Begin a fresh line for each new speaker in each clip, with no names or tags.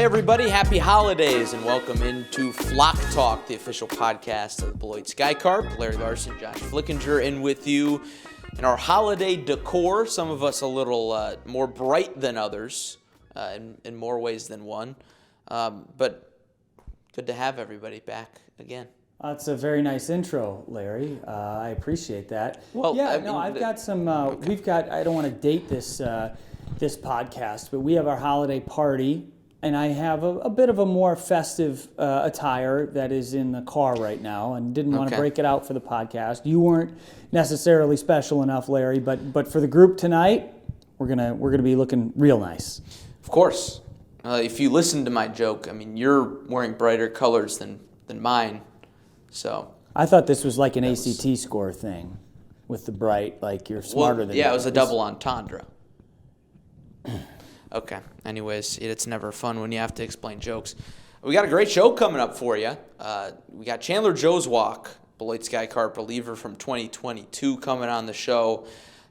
everybody, happy holidays and welcome into Flock Talk, the official podcast of the Beloit Sky Carp. Larry Larson, Josh Flickinger in with you in our holiday decor. Some of us a little more bright than others in more ways than one. But good to have everybody back again.
That's a very nice intro, Larry. I appreciate that.
Well,
yeah, I've got some.
Okay.
We've got. I don't want to date this podcast, but we have our holiday party, and I have a bit of a more festive attire that is in the car right now, and didn't want to break it out for the podcast. You weren't necessarily special enough, Larry, but for the group tonight, we're gonna be looking real nice.
Of course. If you listen to my joke, I mean, you're wearing brighter colors than mine. So
I thought this was like an ACT score thing with the bright, like you're smarter than me.
Yeah, it was a double entendre. Okay. Anyways, it's never fun when you have to explain jokes. We got a great show coming up for you. We got Chandler Jozwiak, Beloit Sky Carp reliever from 2022, coming on the show,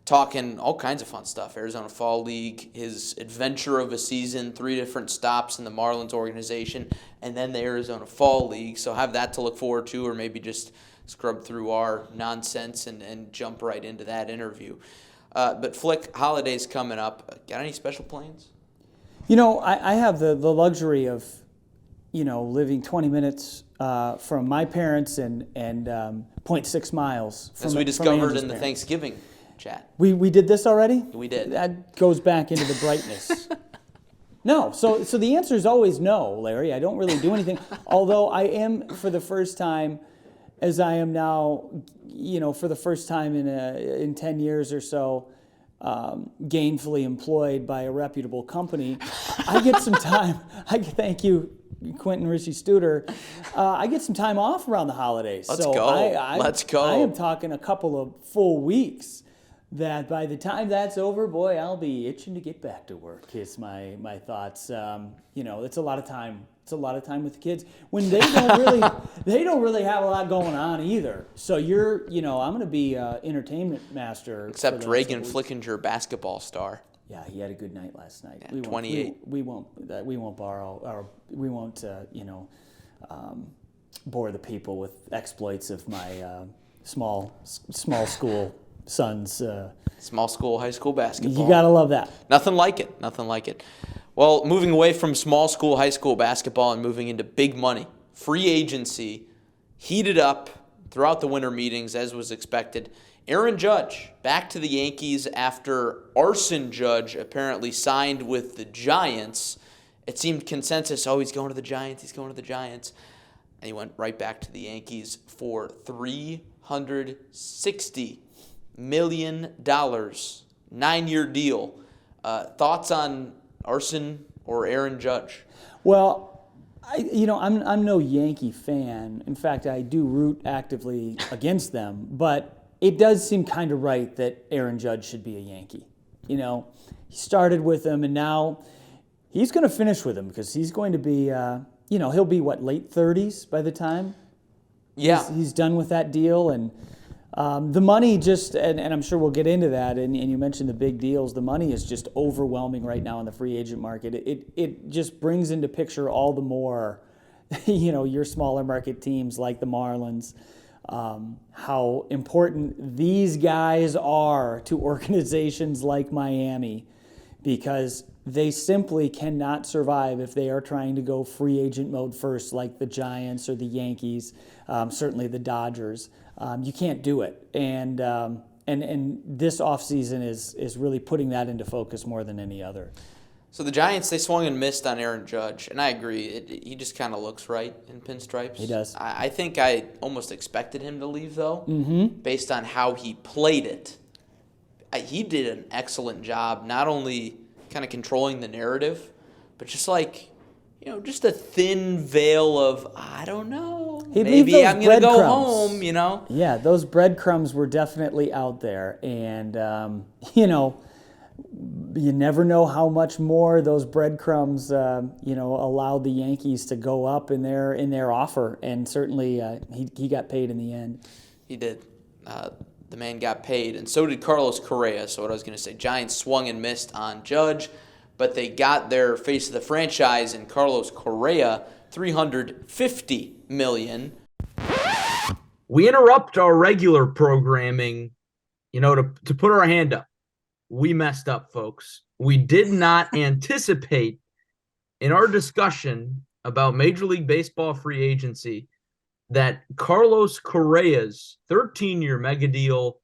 talking all kinds of fun stuff. Arizona Fall League, his adventure of a season, 3 different stops in the Marlins organization, and then the Arizona Fall League. So have that to look forward to, or maybe just scrub through our nonsense and jump right into that interview. But Flick, holidays coming up. Got any special plans?
You know, I have the luxury of, living 20 minutes from my parents and 0.6 miles from
As we discovered
Angie's
in the
parents.
Thanksgiving chat.
We did this already?
We did.
That goes back into the brightness. No, so the answer is always no, Larry. I don't really do anything. Although I am, for the first time, as I am now, for the first time in 10 years or so, gainfully employed by a reputable company, I get some time. Thank you, Quentin Rishi Studer. I get some time off around the holidays.
Let's go. Let's go.
I am talking a couple of full weeks. That by the time that's over, boy, I'll be itching to get back to work. Is my thoughts. It's a lot of time. It's a lot of time with the kids when they don't really have a lot going on either. So I'm going to be entertainment master.
Except Reagan Flickinger, basketball star.
Yeah, he had a good night last night.
Yeah, 28.
We won't borrow, or we won't bore the people with exploits of my small school sons.
Small school, high school basketball.
You gotta love that.
Nothing like it. Well, moving away from small school, high school basketball and moving into big money, free agency heated up throughout the winter meetings as was expected. Aaron Judge back to the Yankees after Arson Judge apparently signed with the Giants. It seemed consensus, he's going to the Giants, And he went right back to the Yankees for $360 million, 9-year deal. Thoughts on Arson or Aaron Judge?
Well, I'm no Yankee fan. In fact, I do root actively against them. But it does seem kind of right that Aaron Judge should be a Yankee. He started with them, and now he's going to finish with them because he's going to be, he'll be late 30s by the time.
Yeah,
he's done with that deal, and the money just, and I'm sure we'll get into that, and you mentioned the big deals, the money is just overwhelming right now in the free agent market. It just brings into picture all the more, your smaller market teams like the Marlins, how important these guys are to organizations like Miami, because they simply cannot survive if they are trying to go free agent mode first like the Giants or the Yankees, certainly the Dodgers. You can't do it, and this offseason is really putting that into focus more than any other.
So the Giants, they swung and missed on Aaron Judge, and I agree. He just kind of looks right in pinstripes.
He does.
I think I almost expected him to leave, though, based on how he played it. He did an excellent job, not only kind of controlling the narrative, but just just a thin veil of, I don't know, maybe I'm going to go home,
Yeah, those breadcrumbs were definitely out there, and, you never know how much more those breadcrumbs, allowed the Yankees to go up in their offer, and certainly he got paid in the end.
He did. The man got paid, and so did Carlos Correa. So what I was going to say, Giants swung and missed on Judge, but they got their face of the franchise in Carlos Correa, $350 million.
We interrupt our regular programming, to put our hand up. We messed up, folks. We did not anticipate in our discussion about Major League Baseball free agency that Carlos Correa's 13-year mega deal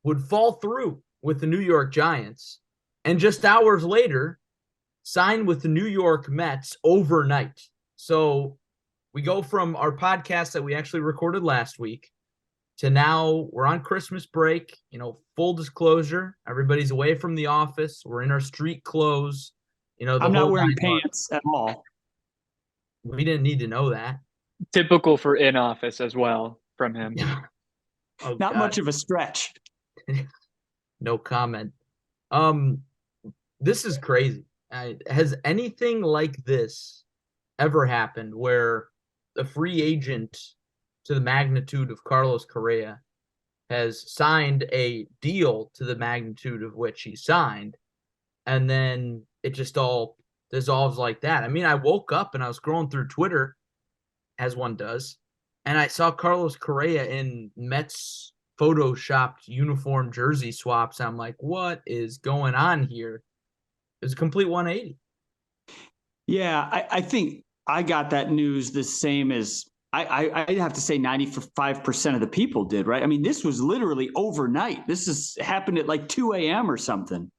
would fall through with the New York Giants and just hours later sign with the New York Mets overnight. So we go from our podcast that we actually recorded last week to now we're on Christmas break. Full disclosure, everybody's away from the office. We're in our street clothes.
I'm not wearing pants at all.
We didn't need to know that.
Typical for in office as well from him.
Oh,
not much of a stretch.
No comment. This is crazy. Has anything like this ever happened where a free agent to the magnitude of Carlos Correa has signed a deal to the magnitude of which he signed, and then it just all dissolves like that? I mean, I woke up and I was scrolling through Twitter, as one does, and I saw Carlos Correa in Mets photoshopped uniform jersey swaps. I'm like, what is going on here? It's a complete 180.
Yeah, I think I got that news the same as I'd have to say 95% of the people did, right? I mean, this was literally overnight. This happened at like 2 a.m. or something.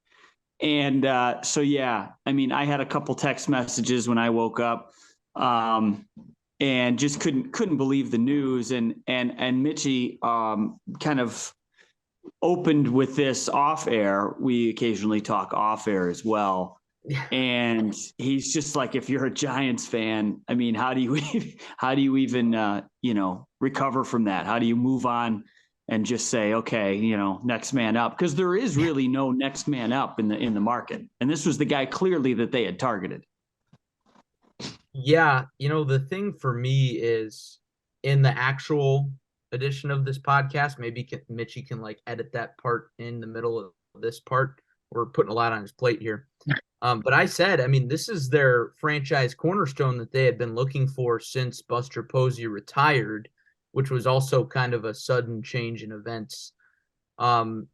And so, yeah, I mean, I had a couple text messages when I woke up and just couldn't believe the news. And Mitchie kind of opened with this off air. We occasionally talk off air as well. And he's just like, if you're a Giants fan, I mean, how do you even recover from that? How do you move on and just say, okay, next man up? Because there is really no next man up in the market. And this was the guy clearly that they had targeted.
Yeah, the thing for me is in the actual edition of this podcast, maybe Mitchie can edit that part in the middle of this part. We're putting a lot on his plate here. But I said, I mean, this is their franchise cornerstone that they had been looking for since Buster Posey retired, which was also kind of a sudden change in events. Well,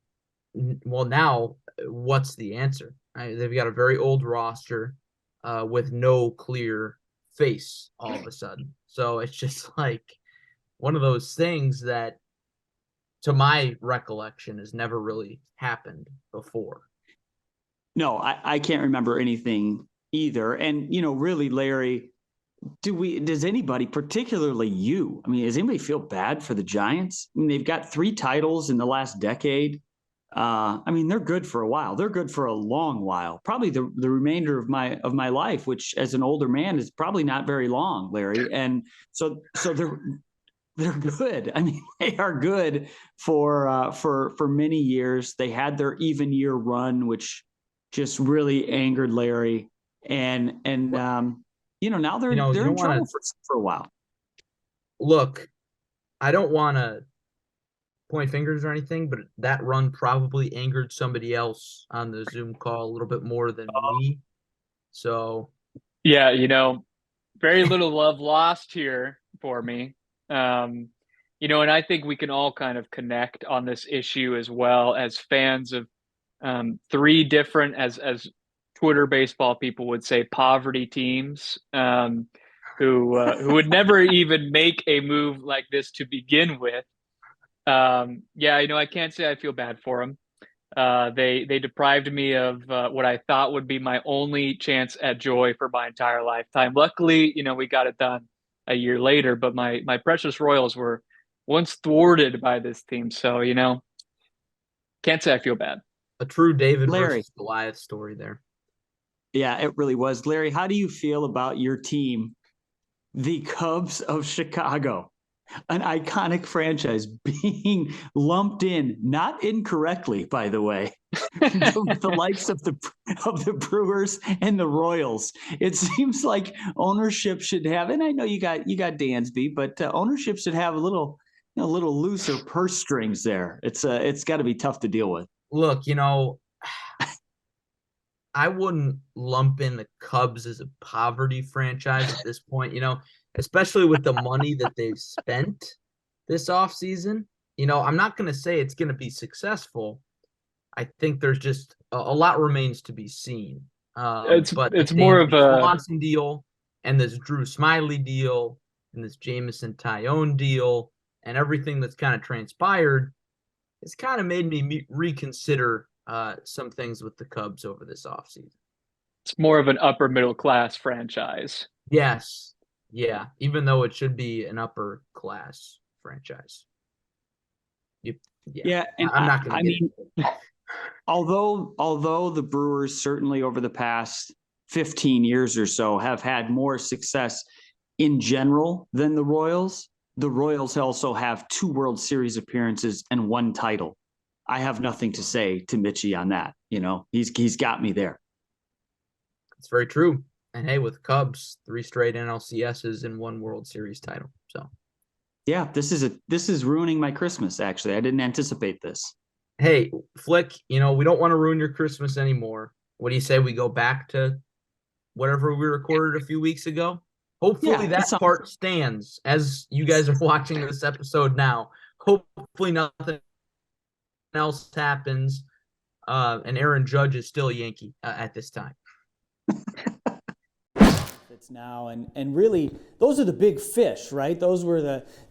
now what's the answer? They've got a very old roster with no clear face all of a sudden. So it's just like one of those things that, to my recollection, has never really happened before.
No, I can't remember anything either. And, really, Larry, does anybody, particularly you, I mean, does anybody feel bad for the Giants? I mean, they've got 3 titles in the last decade. I mean, they're good for a while. They're good for a long while, probably the remainder of my life, which as an older man is probably not very long, Larry. And so they're good. I mean, they are good for many years. They had their even year run, which just really angered Larry, and now they're in trouble for a while.
Look, I don't want to point fingers or anything, but that run probably angered somebody else on the Zoom call a little bit more than me. So
yeah, very little love lost here for me. And I think we can all kind of connect on this issue as well as fans of 3 different, as Twitter baseball people would say, poverty teams, who would never even make a move like this to begin with. I can't say I feel bad for them. They deprived me of what I thought would be my only chance at joy for my entire lifetime. Luckily, we got it done a year later, but my precious Royals were once thwarted by this team. So, can't say I feel bad.
A true David
Larry
versus Goliath story there.
Yeah, it really was. Larry, how do you feel about your team, the Cubs of Chicago, an iconic franchise, being lumped in, not incorrectly, by the way, with the likes of the Brewers and the Royals? It seems like ownership should have, and I know you got Dansby, but ownership should have a little looser purse strings there. It's got to be tough to deal with.
Look, I wouldn't lump in the Cubs as a poverty franchise at this point, especially with the money that they've spent this offseason. I'm not going to say it's going to be successful. I think there's just a lot remains to be seen. But
It's
the
more of
Dansby
a
Swanson deal and this Drew Smiley deal and this Jameson Tyone deal and everything that's kind of transpired, it's kind of made me reconsider some things with the Cubs over this offseason.
it's more of an upper middle class franchise.
Yes. Yeah. Even though it should be an upper class franchise.
Yeah, and
I'm not going to get
mean, although the Brewers certainly over the past 15 years or so have had more success in general than the Royals also have 2 World Series appearances and 1 title. I have nothing to say to Mitchie on that. He's got me there.
It's very true. And hey, with Cubs, 3 straight NLCSs and 1 World Series title. So
yeah, this is ruining my Christmas. Actually, I didn't anticipate this.
Hey, Flick, we don't want to ruin your Christmas anymore. What do you say we go back to whatever we recorded a few weeks ago? Hopefully that part stands as you guys are watching this episode now. Hopefully nothing else happens, and Aaron Judge is still a Yankee at this time.
It's now and really those are the big fish, right? Those were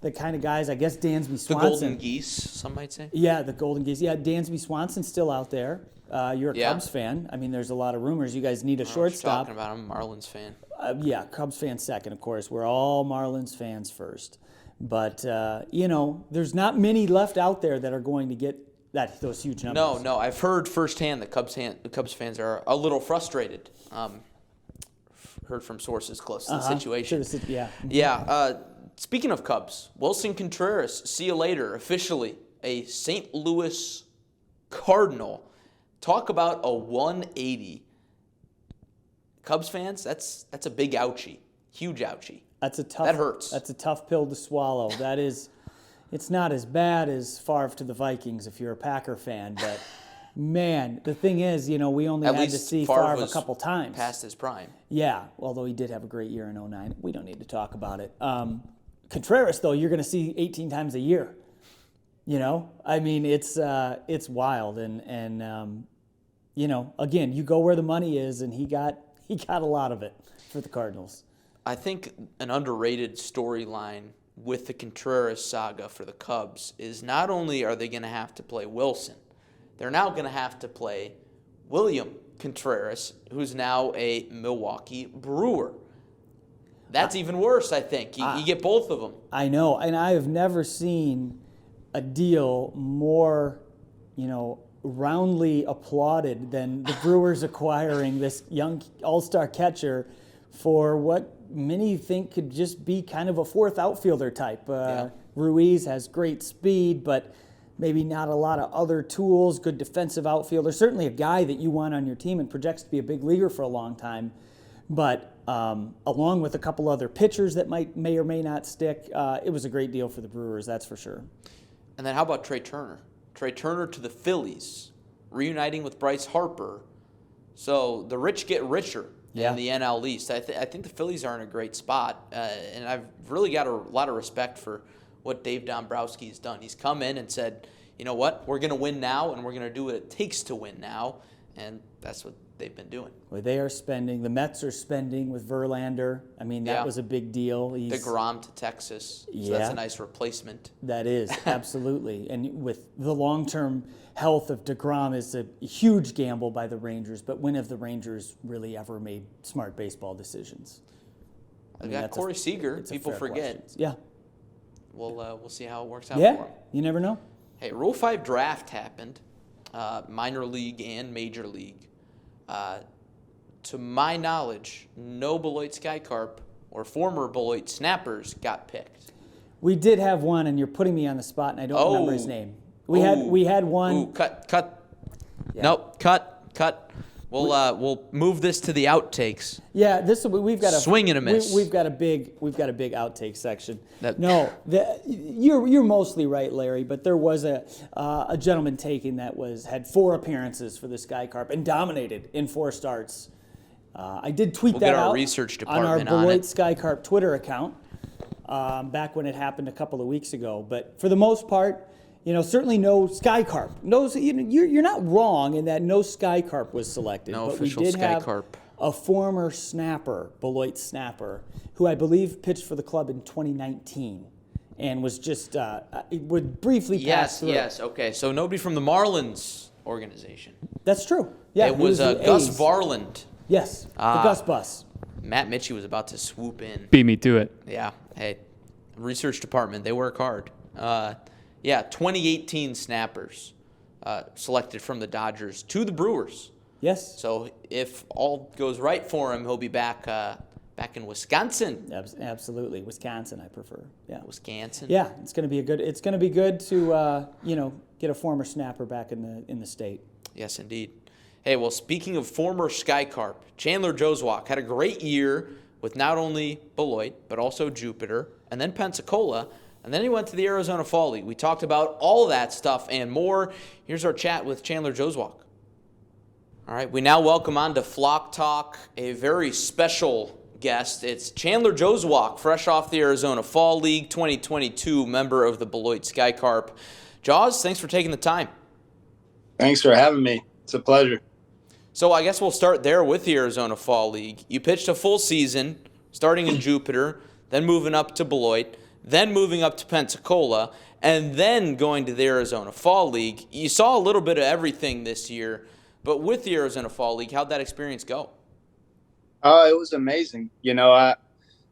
the kind of guys, I guess. Dansby Swanson,
the golden geese, some might say.
Yeah, the golden geese. Yeah, Dansby Swanson's still out there. You're a Cubs fan. I mean, there's a lot of rumors you guys need a shortstop.
Talking about him, Marlins fan.
Yeah, Cubs fan second, of course. We're all Marlins fans first. But there's not many left out there that are going to get those huge numbers.
No, I've heard firsthand that Cubs fans are a little frustrated. Heard from sources close to the situation.
Yeah.
Yeah. Speaking of Cubs, Wilson Contreras, see you later. Officially a St. Louis Cardinal. Talk about a 180. Cubs fans, that's a big ouchie, huge ouchie. That hurts.
That's a tough pill to swallow. It's not as bad as Favre to the Vikings if you're a Packer fan, but. Man, the thing is, we only had to see Favre a couple times.
Past his prime.
Yeah, although he did have a great year in 2009. We don't need to talk about it. Contreras, though, you're going to see 18 times a year. I mean, it's wild. And again, you go where the money is, and he got a lot of it for the Cardinals.
I think an underrated storyline with the Contreras saga for the Cubs is not only are they going to have to play Wilson, they're now going to have to play William Contreras, who's now a Milwaukee Brewer. That's even worse, I think. You get both of them.
I know, and I have never seen a deal more, roundly applauded than the Brewers acquiring this young all-star catcher for what many think could just be kind of a 4th outfielder type. Ruiz has great speed, but maybe not a lot of other tools, good defensive outfielder, certainly a guy that you want on your team and projects to be a big leaguer for a long time. But along with a couple other pitchers that may or may not stick, it was a great deal for the Brewers, that's for sure.
And then how about Trey Turner? Trey Turner to the Phillies, reuniting with Bryce Harper. So the rich get richer in the NL East. I think the Phillies are in a great spot, and I've really got a lot of respect for what Dave Dombrowski has done. He's come in and said, you know what, we're going to win now, and we're going to do what it takes to win now, and that's what they've been doing.
Well, they are spending. The Mets are spending with Verlander. I mean, that was a big deal.
DeGrom to Texas, so that's a nice replacement.
That is, absolutely. And with the long-term health of DeGrom is a huge gamble by the Rangers, but when have the Rangers really ever made smart baseball decisions?
They've got Corey Seager. People forget.
Question. Yeah.
We'll see how it works out
for
him.
You never know.
Hey, Rule 5 draft happened, minor league and major league. To my knowledge, no Beloit Sky Carp or former Beloit snappers got picked.
We did have one, and you're putting me on the spot, and I don't remember his name. We had one.
Cut. Yeah. Nope, cut. We'll move this to the outtakes.
Yeah, we've got a
swing and a miss.
We've got a big outtake section. You're mostly right, Larry. But there was a gentleman taken that had 4 appearances for the Sky Carp and dominated in 4 starts. I did tweet that out
research
on our
department on
Beloit
it.
Sky Carp Twitter account back when it happened a couple of weeks ago. But for the most part, certainly no Sky Carp. You're not wrong in that no Sky Carp was selected.
No
but
official
we did
Sky
have
Carp.
a former snapper, Beloit snapper, who I believe pitched for the club in 2019 and was just would briefly pass through.
Yes. Okay. So nobody from the Marlins organization.
That's true. Yeah,
it was
the
Gus
A's.
Varland.
Yes, the Gus bus.
Matt Mitchie was about to swoop in.
Beat me to it.
Yeah. Hey, research department, they work hard. 2018 snappers selected from the Dodgers to the Brewers.
Yes.
So if all goes right for him, he'll be back in Wisconsin.
Absolutely, Wisconsin. I prefer. Yeah.
Wisconsin.
Yeah, it's going to be good to get a former snapper back in the state.
Yes, indeed. Hey, well, speaking of former Sky Carp, Chandler Jozwiak had a great year with not only Beloit, but also Jupiter, and then Pensacola, and then he went to the Arizona Fall League. We talked about all that stuff and more. Here's our chat with Chandler Jozwiak. All right, we now welcome on to Flock Talk a very special guest. It's Chandler Jozwiak, fresh off the Arizona Fall League, 2022 member of the Beloit Sky Carp. Jaws, thanks for taking the time.
Thanks for having me. It's a pleasure.
So I guess we'll start there with the Arizona Fall League. You pitched a full season, starting in Jupiter, then moving up to Beloit, then moving up to Pensacola, and then going to the Arizona Fall League. You saw a little bit of everything this year, but with the Arizona Fall League, how'd that experience go?
It was amazing. Like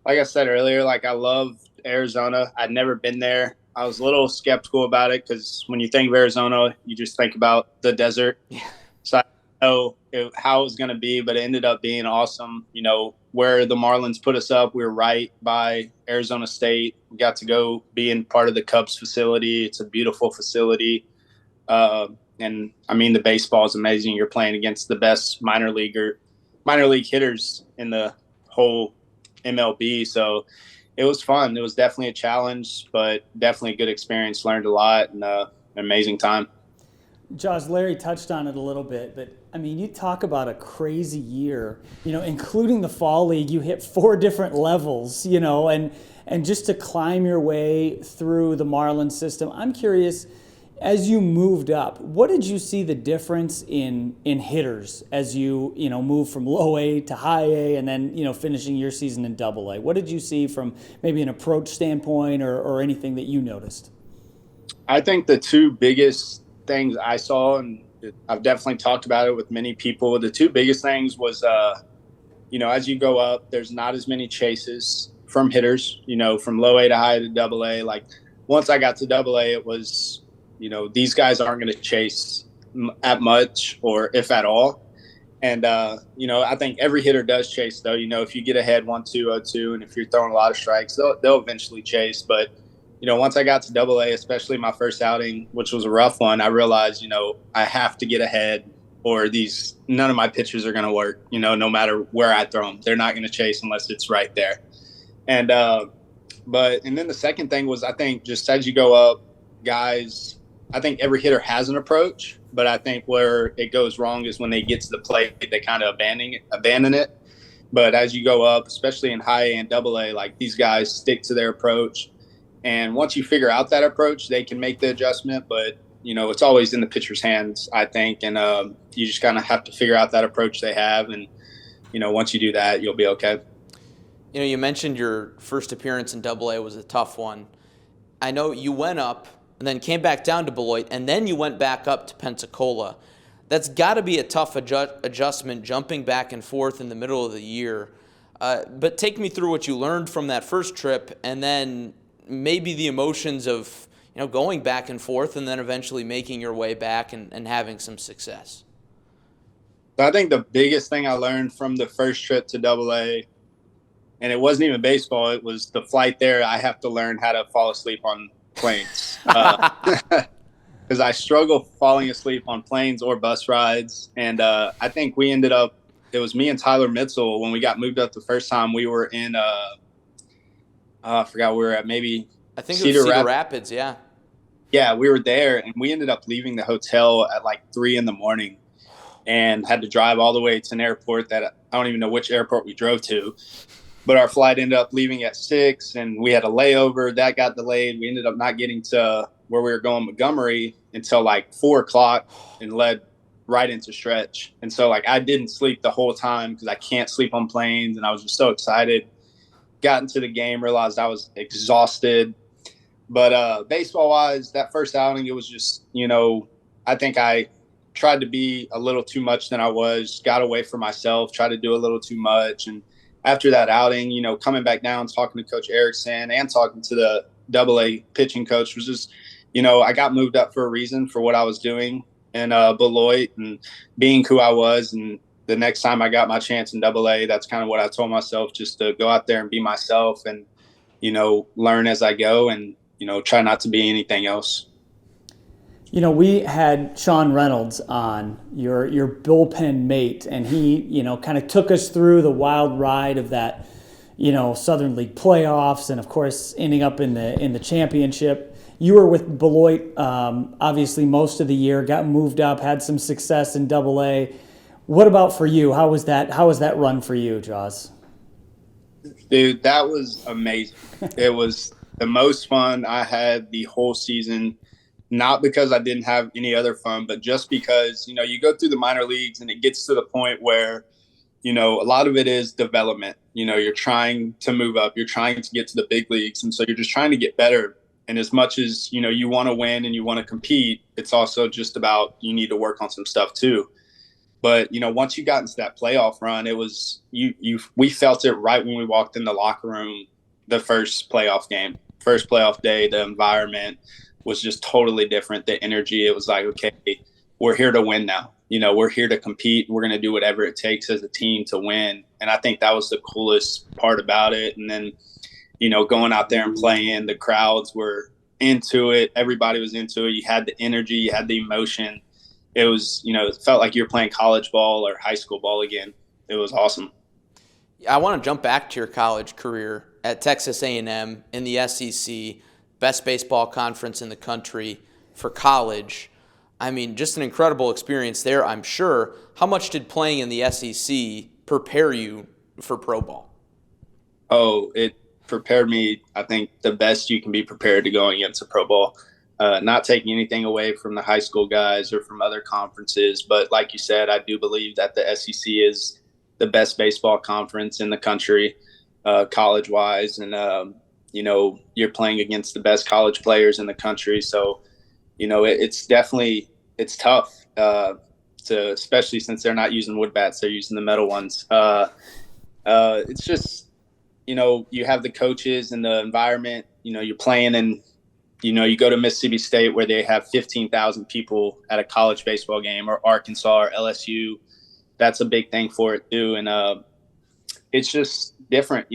I said earlier, I love Arizona. I'd never been there. I was a little skeptical about it because when you think of Arizona, you just think about the desert.
Yeah.
So I didn't know how it was going to be, but it ended up being awesome. Where the Marlins put us up, we were right by Arizona State. We got to go being part of the Cubs facility. It's a beautiful facility. And the baseball is amazing. You're playing against the best minor league hitters in the whole MLB. So it was fun. It was definitely a challenge, but definitely a good experience. Learned a lot and an amazing time.
Josh, Larry touched on it a little bit, but you talk about a crazy year, including the Fall League. You hit 4 different levels, and just to climb your way through the Marlins system. I'm curious, as you moved up, what did you see the difference in hitters as you move from low A to high A and then finishing your season in Double A? What did you see from maybe an approach standpoint or anything that you noticed?
I think the 2 biggest things I saw, and I've definitely talked about it with many people, the 2 biggest things was as you go up, there's not as many chases from hitters, from low A to high to Double A. Once I got to Double A, it was these guys aren't going to chase at much or if at all. And, I think every hitter does chase, though. If you get ahead 1-2, 0-2, and if you're throwing a lot of strikes, they'll eventually chase. But, once I got to Double A, especially my first outing, which was a rough one, I realized, I have to get ahead or none of my pitches are going to work, no matter where I throw them. They're not going to chase unless it's right there. And then the second thing was, I think just as you go up, guys, I think every hitter has an approach, but I think where it goes wrong is when they get to the plate, they kind of abandon it. But as you go up, especially in high A and Double A, these guys stick to their approach. And once you figure out that approach, they can make the adjustment. But, it's always in the pitcher's hands, I think. And you just kind of have to figure out that approach they have. And, once you do that, you'll be okay.
You mentioned your first appearance in Double A was a tough one. I know you went up and then came back down to Beloit, and then you went back up to Pensacola. That's got to be a tough adjustment, jumping back and forth in the middle of the year. But take me through what you learned from that first trip, and then maybe the emotions of going back and forth and then eventually making your way back and having some success.
I think the biggest thing I learned from the first trip to Double A, and it wasn't even baseball, it was the flight there. I have to learn how to fall asleep on planes. because I struggle falling asleep on planes or bus rides. And I think we ended up, it was me and Tyler Mitchell when we got moved up the first time. We were in, I forgot, we were at maybe
I think it was Cedar Rapids, yeah.
Yeah, we were there, and we ended up leaving the hotel at like 3 in the morning and had to drive all the way to an airport that I don't even know which airport we drove to. But our flight ended up leaving at 6, and we had a layover. That got delayed. We ended up not getting to where we were going, Montgomery, until like 4 o'clock and led right into stretch. And so, like, I didn't sleep the whole time because I can't sleep on planes, and I was just so excited. Got into the game, realized I was exhausted. But baseball-wise, that first outing, it was just, I think I tried to be a little too much than I was, got away from myself, tried to do a little too much. And after that outing, coming back down, talking to Coach Erickson and talking to the AA pitching coach was just, I got moved up for a reason for what I was doing in Beloit and being who I was. And the next time I got my chance in AA, that's kind of what I told myself, just to go out there and be myself and, learn as I go and, try not to be anything else.
We had Sean Reynolds on, your bullpen mate, and he, kind of took us through the wild ride of that, Southern League playoffs, and of course ending up in the championship. You were with Beloit, obviously most of the year, got moved up, had some success in AA. What about for you? How was that run for you, Jaws?
Dude, that was amazing. It was the most fun I had the whole season. Not because I didn't have any other fun, but just because, you go through the minor leagues and it gets to the point where, a lot of it is development. You're trying to move up, you're trying to get to the big leagues. And so you're just trying to get better. And as much as, you want to win and you want to compete, it's also just about, you need to work on some stuff too. But, once you got into that playoff run, it was, we felt it right when we walked in the locker room, the first playoff game, first playoff day, the environment was just totally different. The energy, it was like, okay, we're here to win now. We're here to compete. We're going to do whatever it takes as a team to win. And I think that was the coolest part about it. And then, going out there and playing, the crowds were into it. Everybody was into it. You had the energy, you had the emotion. It was, it felt like you're playing college ball or high school ball again. It was awesome.
I want to jump back to your college career at Texas A&M in the SEC. Best baseball conference in the country for college. I mean, just an incredible experience there, I'm sure. How much did playing in the SEC prepare you for pro ball?
Oh, it prepared me, I think, the best you can be prepared to go against a pro ball. Not taking anything away from the high school guys or from other conferences, but like you said, I do believe that the SEC is the best baseball conference in the country, college-wise, and you're playing against the best college players in the country. So, it's definitely, it's tough especially since they're not using wood bats, they're using the metal ones. It's just, you have the coaches and the environment, you're playing and, you go to Mississippi State where they have 15,000 people at a college baseball game, or Arkansas or LSU. That's a big thing for it too. And it's just different.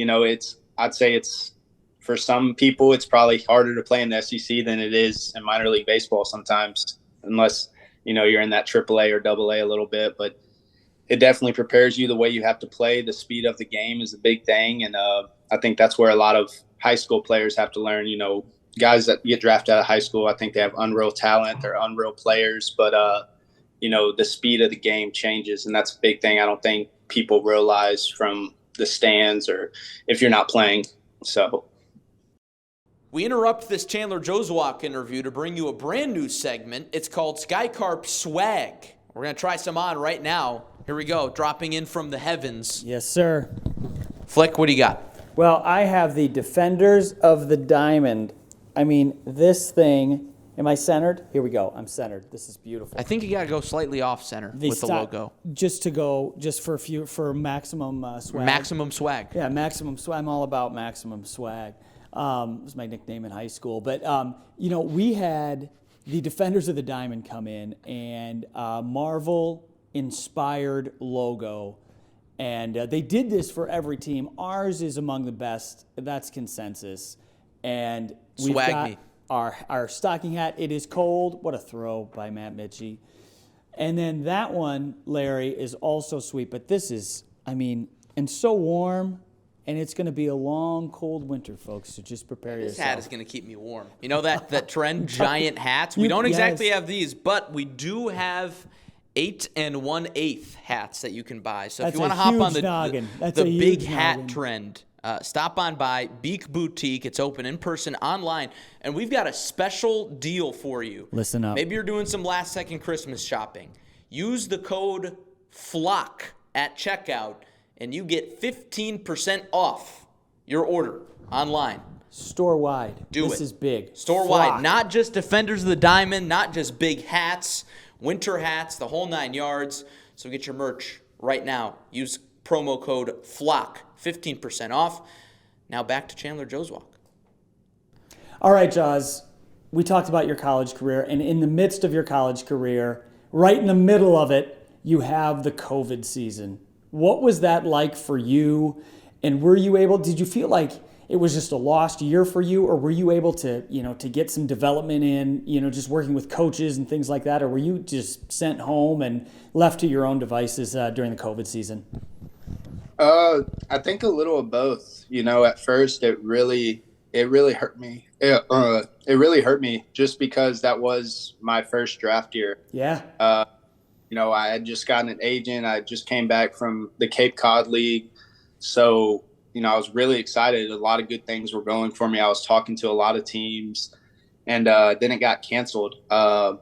I'd say it's, for some people, it's probably harder to play in the SEC than it is in minor league baseball sometimes, unless, you're in that AAA or AA a little bit. But it definitely prepares you the way you have to play. The speed of the game is a big thing. And I think that's where a lot of high school players have to learn. Guys that get drafted out of high school, I think they have unreal talent. They're unreal players. But, the speed of the game changes. And that's a big thing I don't think people realize from the stands or if you're not playing. So
we interrupt this Chandler Jozwiak interview to bring you a brand new segment. It's called Sky Carp Swag. We're going to try some on right now. Here we go, dropping in from the heavens.
Yes, sir.
Flick, what do you got?
Well, I have the Defenders of the Diamond. I mean, this thing, am I centered? Here we go. I'm centered. This is beautiful.
I think you got to go slightly off center with the logo.
Just for maximum swag.
Maximum swag.
Yeah, maximum swag. I'm all about maximum swag. It was my nickname in high school. But, we had the Defenders of the Diamond come in and Marvel-inspired logo. And they did this for every team. Ours is among the best. That's consensus. And we've
Swag
got,
me.
our stocking hat. It is cold. What a throw by Matt Mitchie. And then that one, Larry, is also sweet. But this is, and so warm. And it's going to be a long, cold winter, folks. So just prepare yourself.
This hat is going to keep me warm. You know that trend, giant hats? We don't exactly have these, but we do have 8 1/8 hats that you can buy. So if you want to hop on the big hat trend, stop on by Beak Boutique. It's open in person, online. And we've got a special deal for you.
Listen up.
Maybe you're doing some last-second Christmas shopping. Use the code FLOCK at checkout, and you get 15% off your order online.
Store-wide. This is big.
Store-wide. Not just Defenders of the Diamond, not just big hats, winter hats, the whole 9 yards. So get your merch right now. Use promo code FLOCK, 15% off. Now back to Chandler Jozwiak.
All right, Jaws. We talked about your college career, and in the midst of your college career, right in the middle of it, you have the COVID season. What was that like for you? And did you feel like it was just a lost year for you, or were you able to, to get some development in, just working with coaches and things like that, or were you just sent home and left to your own devices during the COVID season?
I think a little of both. At first it really hurt me. It really hurt me just because that was my first draft year.
Yeah.
I had just gotten an agent. I just came back from the Cape Cod League. So, I was really excited. A lot of good things were going for me. I was talking to a lot of teams, and then it got canceled. And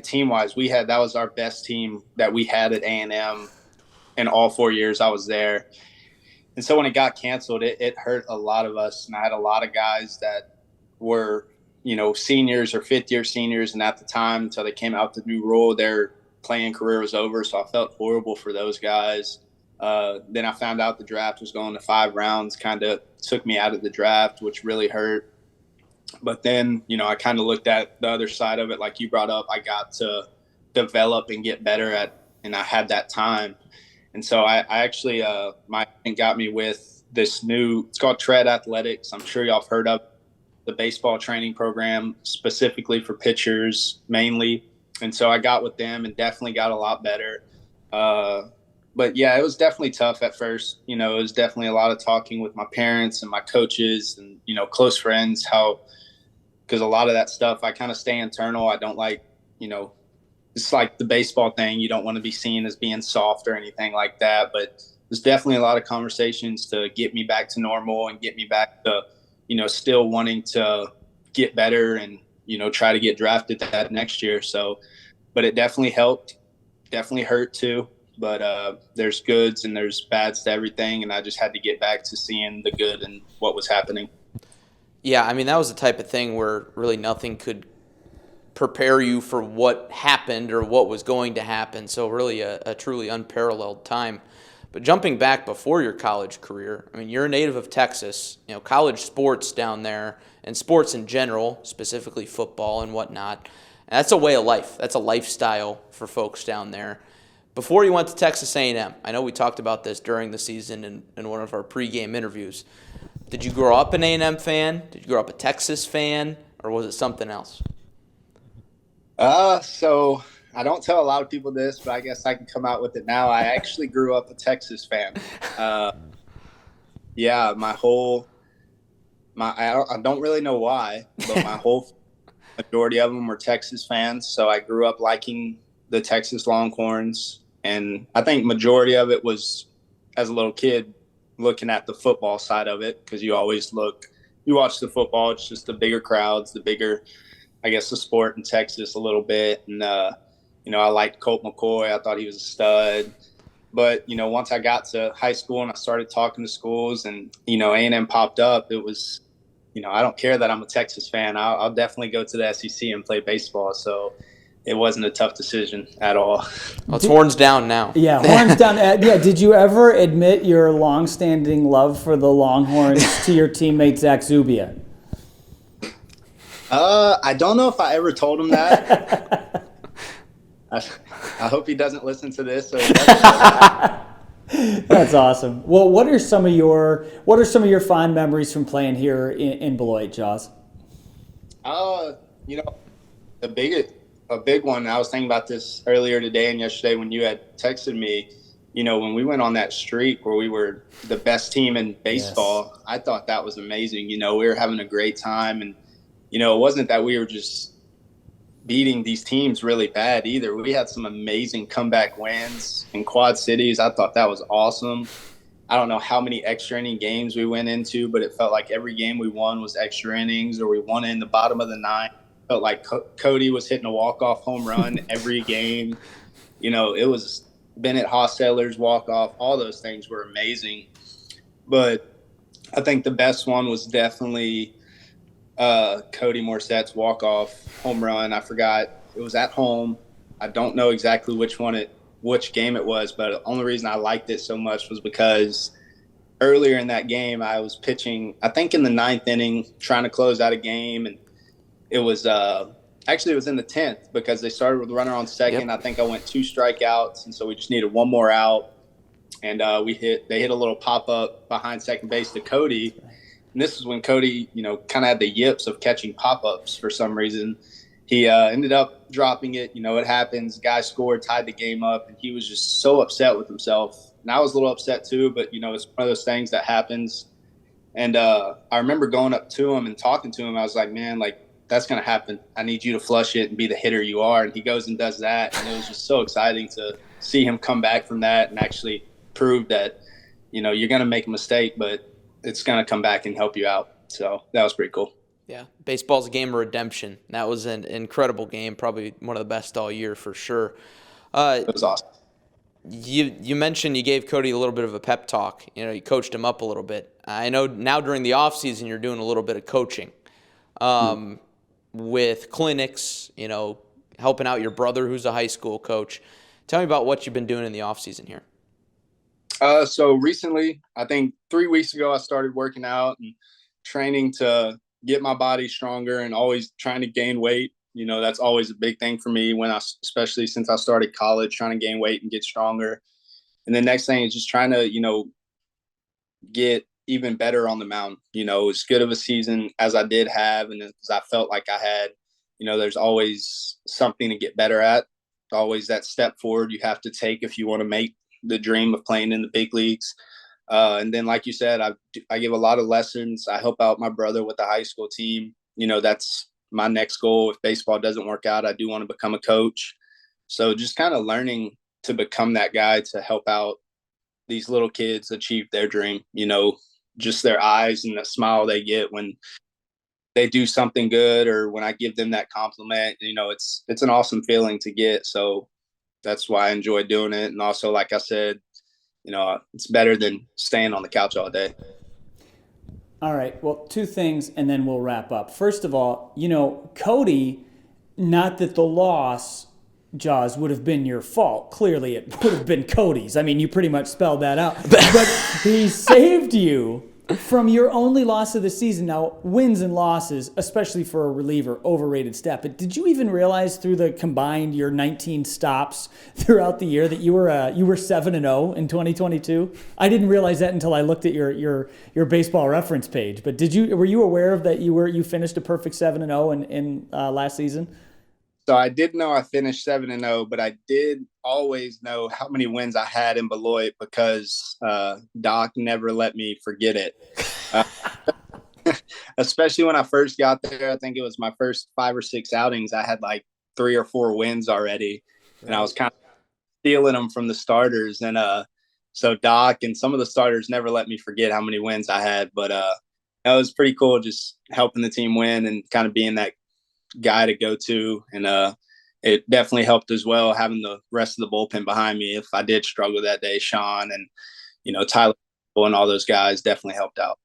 team-wise, that was our best team that we had at A&M in all 4 years I was there. And so when it got canceled, it hurt a lot of us. And I had a lot of guys that were seniors or fifth-year seniors, and at the time, until they came out with the new rule, their playing career was over, so I felt horrible for those guys. Then I found out the draft was going to 5 rounds, kind of took me out of the draft, which really hurt. But then, I kind of looked at the other side of it, like you brought up. I got to develop and get better and I had that time. And so I actually, my agent got me with this it's called Tread Athletics. I'm sure y'all have heard of the baseball training program, specifically for pitchers mainly. And so I got with them and definitely got a lot better. But yeah, it was definitely tough at first. It was definitely a lot of talking with my parents and my coaches and, close friends, because a lot of that stuff, I kind of stay internal. I don't like, it's like the baseball thing. You don't want to be seen as being soft or anything like that. But there's definitely a lot of conversations to get me back to normal and get me back to, still wanting to get better and, try to get drafted that next year. So, but it definitely helped, definitely hurt too. But there's goods and there's bads to everything. And I just had to get back to seeing the good and what was happening.
Yeah, that was the type of thing where really nothing could prepare you for what happened or what was going to happen. So really a truly unparalleled time. But jumping back before your college career, you're a native of Texas. College sports down there and sports in general, specifically football and whatnot, and that's a way of life. That's a lifestyle for folks down there. Before you went to Texas A&M, I know we talked about this during the season in one of our pregame interviews. Did you grow up an A&M fan? Did you grow up a Texas fan? Or was it something else?
So I don't tell a lot of people this, but I guess I can come out with it now. I actually grew up a Texas fan. Yeah, I don't really know why, but my whole majority of them were Texas fans. So I grew up liking the Texas Longhorns. And I think majority of it was, as a little kid, looking at the football side of it, because you watch the football, it's just the bigger crowds, the bigger, I guess, the sport in Texas a little bit. And, I liked Colt McCoy. I thought he was a stud. But, once I got to high school and I started talking to schools and, A&M popped up, it was, I don't care that I'm a Texas fan. I'll definitely go to the SEC and play baseball. So it wasn't a tough decision at all.
Well, it's horns down now.
Yeah, horns down. Yeah, did you ever admit your longstanding love for the Longhorns to your teammate Zach Zubia?
I don't know if I ever told him that. I hope he doesn't listen to this. So
That's awesome. Well, what are some of your fond memories from playing here in Beloit, Jaws?
You know, a big one. I was thinking about this earlier today and yesterday when you had texted me. You know, when we went on that streak where we were the best team in baseball, yes. I thought that was amazing. You know, we were having a great time, and you know, it wasn't that we were just beating these teams really bad either. We had some amazing comeback wins in Quad Cities. I thought that was awesome. I don't know how many extra inning games we went into, but it felt like every game we won was extra innings, or we won in the bottom of the ninth. It felt like Cody was hitting a walk-off home run every game. You know, it was Bennett Hostetler's walk-off. All those things were amazing. But I think the best one was definitely Cody Morsett's walk-off home run. I forgot. It was at home. I don't know exactly which game it was, but the only reason I liked it so much was because earlier in that game I was pitching, I think in the 9th inning, trying to close out a game, and it was actually it was in the 10th because they started with a runner on second. Yep. I think I went 2 strikeouts, and so we just needed one more out, and they hit a little pop-up behind second base to Cody, and this is when Cody, you know, kind of had the yips of catching pop-ups for some reason. He ended up dropping it. You know, it happens. Guy scored, tied the game up, and he was just so upset with himself. And I was a little upset too, but, you know, it's one of those things that happens. And I remember going up to him and talking to him. I was like, man, like, that's going to happen. I need you to flush it and be the hitter you are. And he goes and does that. And it was just so exciting to see him come back from that and actually prove that, you know, you're going to make a mistake, but it's going to come back and help you out. So that was pretty cool.
Yeah, baseball's a game of redemption. That was an incredible game, probably one of the best all year for sure.
It was awesome.
You mentioned you gave Cody a little bit of a pep talk. You know, you coached him up a little bit. I know now during the off season you're doing a little bit of coaching with clinics. You know, helping out your brother who's a high school coach. Tell me about what you've been doing in the off season here.
So recently, I think 3 weeks ago, I started working out and training to get my body stronger and always trying to gain weight. You know, that's always a big thing for me especially since I started college, trying to gain weight and get stronger. And the next thing is just trying to, you know, get even better on the mound. You know, as good of a season as I did have, and as I felt like I had, you know, there's always something to get better at. Always that step forward you have to take if you want to make the dream of playing in the big leagues. And then, like you said, I give a lot of lessons. I help out my brother with the high school team. You know, that's my next goal. If baseball doesn't work out, I do want to become a coach. So just kind of learning to become that guy to help out these little kids achieve their dream. You know, just their eyes and the smile they get when they do something good, or when I give them that compliment. You know, it's an awesome feeling to get. So that's why I enjoy doing it. And also, like I said, you know, it's better than staying on the couch all day.
All right. Well, 2 things, and then we'll wrap up. First of all, you know, Cody, not that the loss, Jaws, would have been your fault. Clearly, it would have been Cody's. I mean, you pretty much spelled that out. But he saved you from your only loss of the season. Now, wins and losses, especially for a reliever, overrated stat. But did you even realize through the combined your 19 stops throughout the year that you were 7-0 in 2022? I didn't realize that until I looked at your baseball reference page. But were you aware of that you finished a perfect 7-0 in last season?
So I did know I finished 7-0, but I did always know how many wins I had in Beloit because Doc never let me forget it. Especially when I first got there, I think it was my first 5 or 6 outings. I had like 3 or 4 wins already, and I was kind of stealing them from the starters. And so Doc and some of the starters never let me forget how many wins I had. But that was pretty cool, just helping the team win and kind of being that guy to go to. And it definitely helped as well having the rest of the bullpen behind me if I did struggle that day. Sean and, you know, Tyler and all those guys definitely helped out.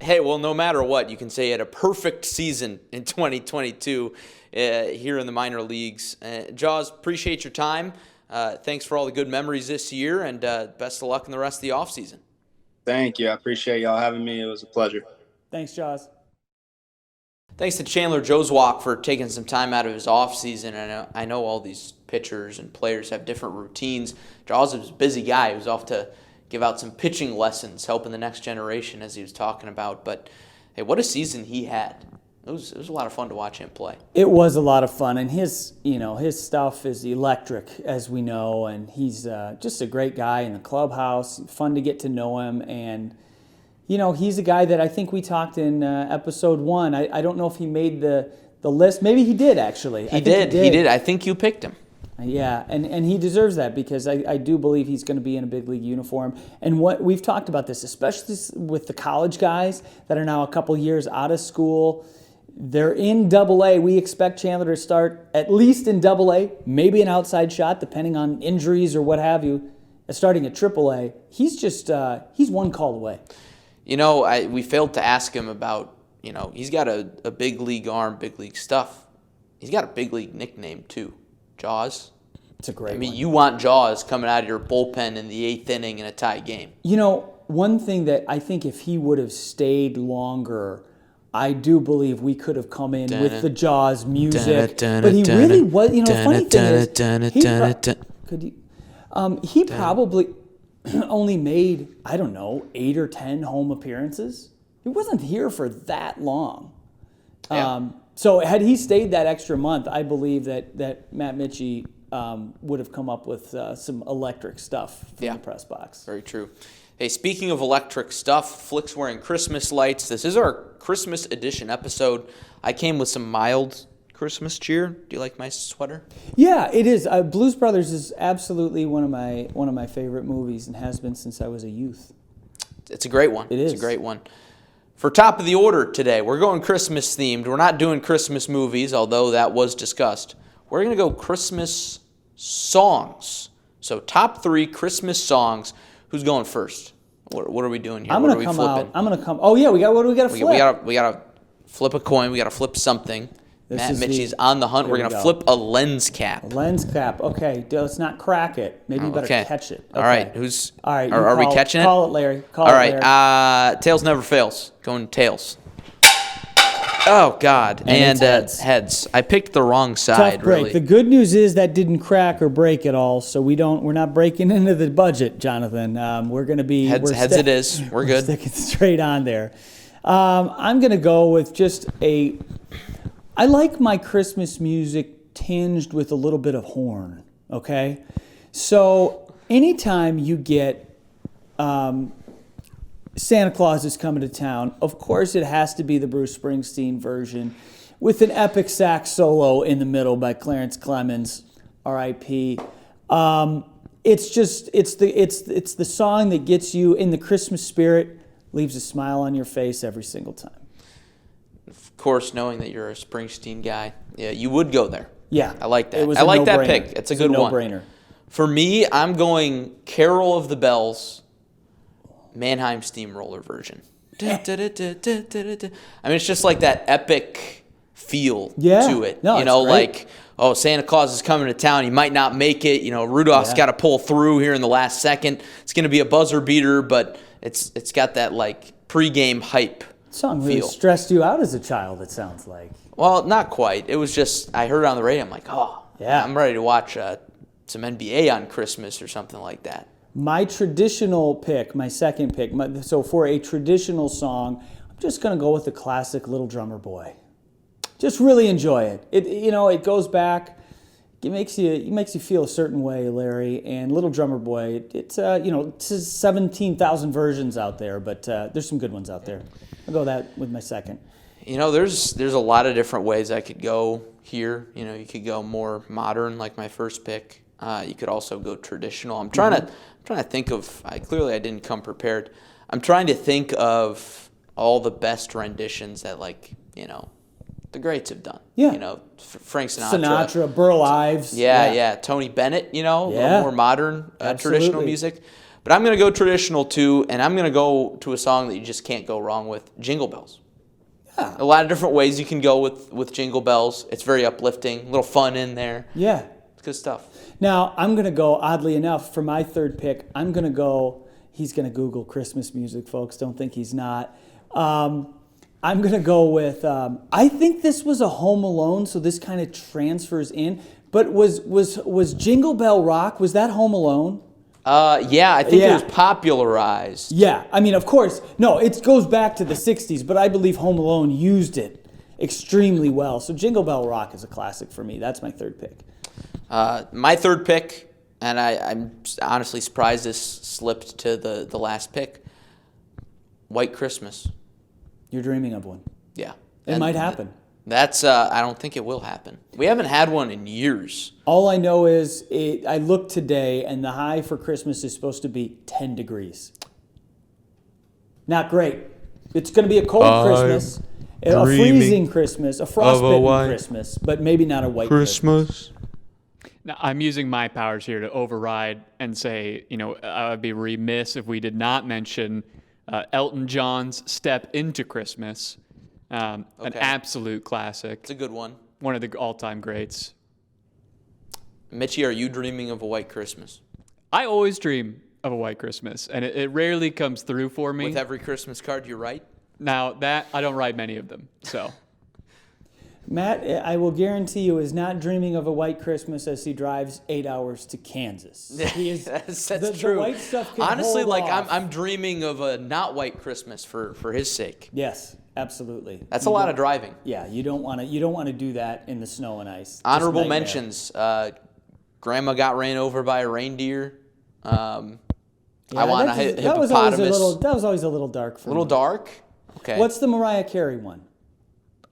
Hey, well, no matter what, you can say you had a perfect season in 2022 here in the minor leagues. Jaws, appreciate your time. Thanks for all the good memories this year, and best of luck in the rest of the offseason.
Thank you. I appreciate y'all having me. It was a pleasure.
Thanks, Jaws.
Thanks to Chandler Jozwiak for taking some time out of his offseason. And I know all these pitchers and players have different routines. Jaws is a busy guy. He was off to give out some pitching lessons, helping the next generation, as he was talking about. But, hey, what a season he had. It was a lot of fun to watch him play.
It was a lot of fun, and his stuff is electric, as we know, and he's just a great guy in the clubhouse. Fun to get to know him, and he's a guy that I think we talked in episode 1. I don't know if he made the list. Maybe he did actually.
He did. I think you picked him.
Yeah, and he deserves that because I do believe he's going to be in a big league uniform. And what we've talked about this, especially with the college guys that are now a couple years out of school. They're in Double-A. We expect Chandler to start at least in Double-A, maybe an outside shot, depending on injuries or what have you. Starting at Triple-A, he's one call away.
We failed to ask him about, he's got a big league arm, big league stuff. He's got a big league nickname too, Jaws.
It's a great one.
You want Jaws coming out of your bullpen in the 8th inning in a tie game.
One thing that I think if he would have stayed longer, I do believe we could have come in with the Jaws music, but he really was. The funny thing is, he probably only made 8 or 10 home appearances. He wasn't here for that long.
Yeah.
So had he stayed that extra month, I believe that Matt Mitchie would have come up with some electric stuff from the press box.
Very true. Hey, speaking of electric stuff, Flick's wearing Christmas lights. This is our Christmas edition episode. I came with some mild Christmas cheer. Do you like my sweater?
Yeah, it is. Blues Brothers is absolutely one of my favorite movies and has been since I was a youth.
It's a great one.
It is.
It's a great one. For top of the order today, we're going Christmas themed. We're not doing Christmas movies, although that was discussed. We're going to go Christmas songs. So top 3 Christmas songs. Who's going first? What are we doing here?
I'm
what
gonna
are we
come
flipping?
out. I'm gonna come. Oh yeah, what do we got to flip?
We gotta flip a coin. We gotta flip something.
This
Matt
is
Mitchie's on the hunt. We're gonna flip a lens cap.
Lens cap. Okay, let's not crack it. Maybe you better catch it. Okay.
All right.
All right.
Are we catching it?
Call it, Larry.
All right. Tails never fails. Going tails. Oh God.
And it's
heads. I picked the wrong side.
Tough break.
Really.
The good news is that didn't crack or break at all, so we're not breaking into the budget, Jonathan. We're going to be
heads. It is. We're good.
Sticking straight on there. I'm going to go with just I like my Christmas music tinged with a little bit of horn. Okay, so anytime you get Santa Claus is Coming to Town, of course it has to be the Bruce Springsteen version with an epic sax solo in the middle by Clarence Clemens, R.I.P. It's the song that gets you in the Christmas spirit, leaves a smile on your face every single time.
Of course, knowing that you're a Springsteen guy, yeah, you would go there.
Yeah,
I like that.
I like
that pick. It's a good one.
No-brainer.
For me, I'm going Carol of the Bells, Mannheim Steamroller version. I mean, it's just like that epic feel to it.
No,
like, Santa Claus is coming to town. He might not make it. Rudolph's got to pull through here in the last second. It's going to be a buzzer beater, but it's got that like pregame hype.
Song really stressed you out as a child, it sounds like.
Well, not quite. It was just, I heard it on the radio. I'm like, I'm ready to watch some NBA on Christmas or something like that.
My traditional pick, my second pick, so for a traditional song, I'm just going to go with the classic Little Drummer Boy. Just really enjoy it. It goes back. It makes you feel a certain way, Larry. And Little Drummer Boy, it's 17,000 versions out there, but there's some good ones out there. I'll go that with my second.
There's a lot of different ways I could go here. You could go more modern, like my first pick. You could also go traditional. I'm trying to think of. I didn't come prepared. I'm trying to think of all the best renditions that the greats have done.
Yeah.
Frank Sinatra,
Burl Ives.
Yeah. Tony Bennett. A little more modern traditional music. But I'm going to go traditional too, and I'm going to go to a song that you just can't go wrong with, Jingle Bells. Yeah. A lot of different ways you can go with Jingle Bells. It's very uplifting, a little fun in there.
Yeah.
It's good stuff.
Now, I'm going to go, oddly enough, for my third pick, he's going to Google Christmas music, folks. Don't think he's not. I'm going to go with, I think this was a Home Alone, so this kind of transfers in. But was Jingle Bell Rock, was that Home Alone?
I think it was popularized.
Yeah, I mean, of course, no, it goes back to the 60s, but I believe Home Alone used it extremely well. So Jingle Bell Rock is a classic for me. That's my third pick.
My third pick, and I'm honestly surprised this slipped to the last pick, White Christmas.
You're dreaming of one.
Yeah.
It might happen.
That's I don't think it will happen. We haven't had one in years.
All I know is I looked today, and the high for Christmas is supposed to be 10 degrees. Not great. It's going to be a cold Christmas, a freezing Christmas, a frostbitten Christmas, but maybe not a white Christmas.
Now, I'm using my powers here to override and say, I would be remiss if we did not mention Elton John's Step Into Christmas. An absolute classic.
It's a good one.
One of the all-time greats.
Mitchie, are you dreaming of a white Christmas?
I always dream of a white Christmas, and it rarely comes through for me.
With every Christmas card you write?
Now, that I don't write many of them, so.
Matt, I will guarantee you, is not dreaming of a white Christmas as he drives 8 hours to Kansas. He is,
that's
The
true.
white stuff can
Honestly,
hold off.
I'm dreaming of a not white Christmas for his sake.
Yes, absolutely.
That's a lot of driving.
Yeah, you don't want to do that in the snow and ice.
Honorable mentions. Grandma got ran over by a reindeer. I want a hippopotamus.
That was always a little dark for me.
A little dark? Okay.
What's the Mariah Carey one?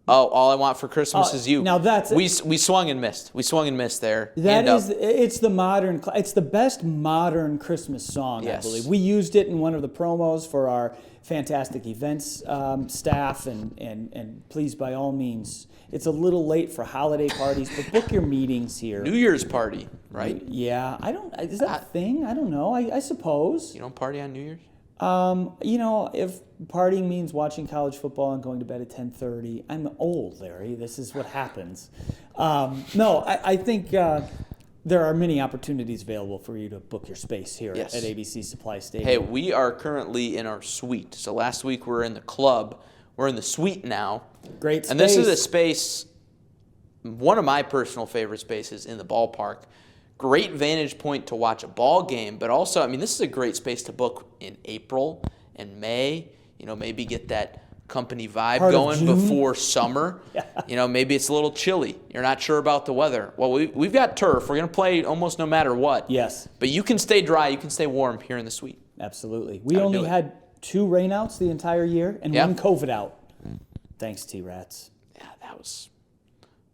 Oh, All I Want for Christmas Is You.
Now that's
we swung and missed. We swung and missed there.
It's the best modern Christmas song,
Yes.
I believe. We used it in one of the promos for our fantastic events staff, and please, by all means, it's a little late for holiday parties, but book your meetings here.
New Year's party, right?
Yeah, is that a thing? I don't know. I suppose.
You don't party on New Year's?
If partying means watching college football and going to bed at 10:30, I'm old, Larry. This is what happens. I think there are many opportunities available for you to book your space here at ABC Supply Stadium.
Hey, we are currently in our suite. So last week we were in the club. We're in the suite now.
Great space.
And this is a space, one of my personal favorite spaces in the ballpark. Great vantage point to watch a ball game, but also, this is a great space to book in April and May. Maybe get that company vibe going before summer. Maybe it's a little chilly. You're not sure about the weather. Well, we've got turf. We're going to play almost no matter what.
Yes.
But you can stay dry. You can stay warm here in the suite.
Absolutely. We only had 2 rainouts the entire year and 1 COVID out. Thanks, T-Rats.
Yeah, that was...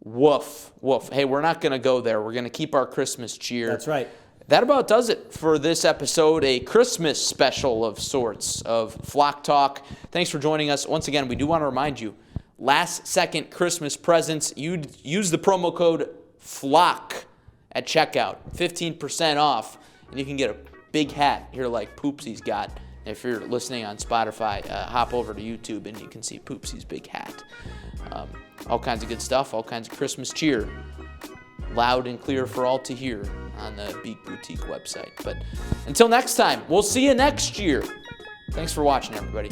Woof. Hey, we're not going to go there. We're going to keep our Christmas cheer.
That's right.
That about does it for this episode, a Christmas special of sorts of Flock Talk. Thanks for joining us. Once again, we do want to remind you, last-second Christmas presents, you use the promo code FLOCK at checkout, 15% off, and you can get a big hat here like Poopsie's got. If you're listening on Spotify, hop over to YouTube and you can see Poopsie's big hat. All kinds of good stuff, all kinds of Christmas cheer. Loud and clear for all to hear on the Beak Boutique website. But until next time, we'll see you next year. Thanks for watching, everybody.